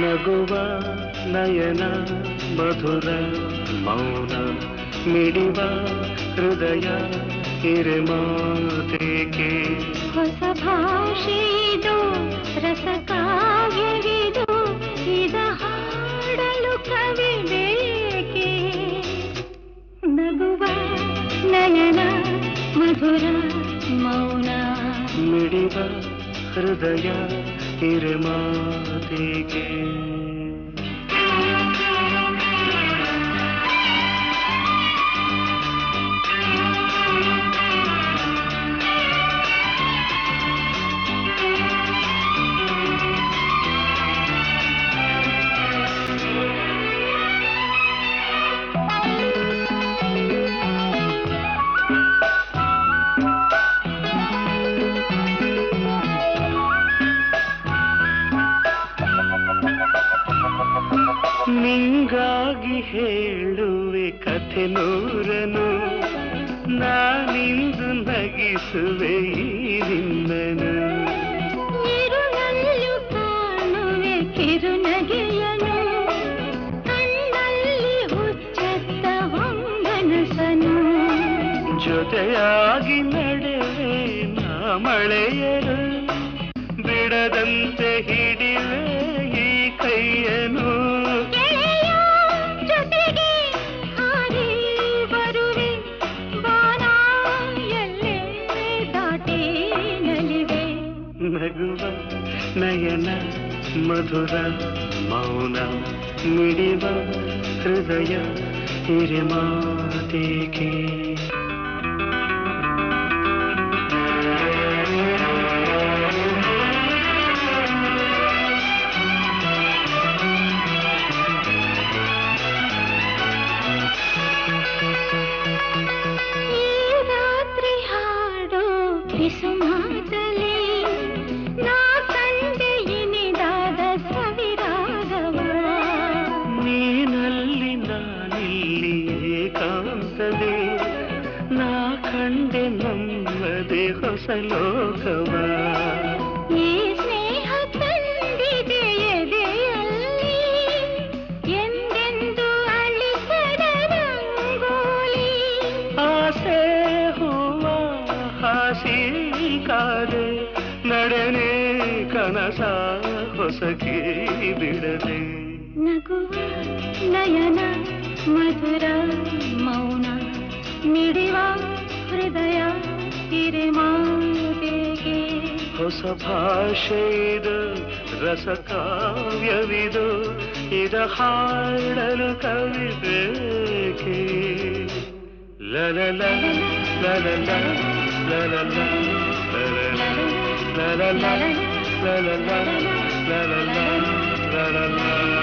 ನಗುವ ನಯನ ಮಧುರ ಮೌನ ಮಿಡಿವ ಹೃದಯ ಹಿರಿಮಾತೆಗೆ ಹೊಸ ಭಾಷೆಯಿದು ರಸ ಕಾವ್ಯವಿದು ಇದ ಹಾಡಲು ಕವಿ ಬೇಕೆ ನಗುವ ನಯನ ಮಧುರ ಮೌನ ಮಿಡಿವ ಹೃದಯ ಹಿರಿಮಾತೆಗೆ ನಿಂಗಾಗಿ ಹೇಳುವೆ ಕಥೆ ನೂರನು ನಾನಿಂದು ನಗಿಸುವೆ ಈ ನಿನ್ನನು ಇರುಳಲ್ಲೂ ಕಾಣುವೆ ಕಿರುನಗೆಯನು ಕಣ್ಣಲ್ಲಿ ಹುಚ್ಚೆತ್ತ ಹೊಂಗನಸನು ಜೊತೆಯಾಗಿ ನಡೆವೆ ನಾ ಮಳೆಯರು ಬಿಡದಂತೆ ಹಿಡಿವೆ ಈ ಕೈಯನು ನಗುವ ನಯನ ಮಧುರ ಮೌನ ಮಿಡಿವ ಹೃದಯ ಹಿರಿಮಾತೆಗೆ ಈ ರಾತ್ರಿ ಹಾಡೋ ಕಿಸುಮಾತಲಿ ನೀನಲ್ಲಿ ನಾನಿಲ್ಲಿ ಏಕಾಂತದೆ ನಾ ಕಂಡೆ ನಮ್ಮದೆ ಹೊಸ ಲೋಕವ ಈ ಸ್ನೇಹ ತಂದಿದೆ ಎದೆಯಲ್ಲಿ ಎಂದೆಂದು ಅಳಿಸದ ರಂಗೋಲಿ ಆಸೆ ಹೂವ ಹಾಸಿ ಕಾದೆ ನಡೆನೆ ಕನಸ ಹೊಸಕಿ ಬಿಡದೆ ನಗುವ ನಯನ ಮಧುರ ಮೌನ ಮಿಡಿವ ಹೃದಯ ಹಿರಿಮಾತೆಗೆ ಹೊಸ ಭಾಷೆಯಿದು ರಸ ಕಾವ್ಯವಿದು ಇದ ಹಾಡಲು ಕವಿ ಬೇಕೆ ಲಲಲ ಲಲಲ ಲಲಲ ಲಲಲ ಲಲಲ ಲಲಲ ಲಲಲ ಲಲಲ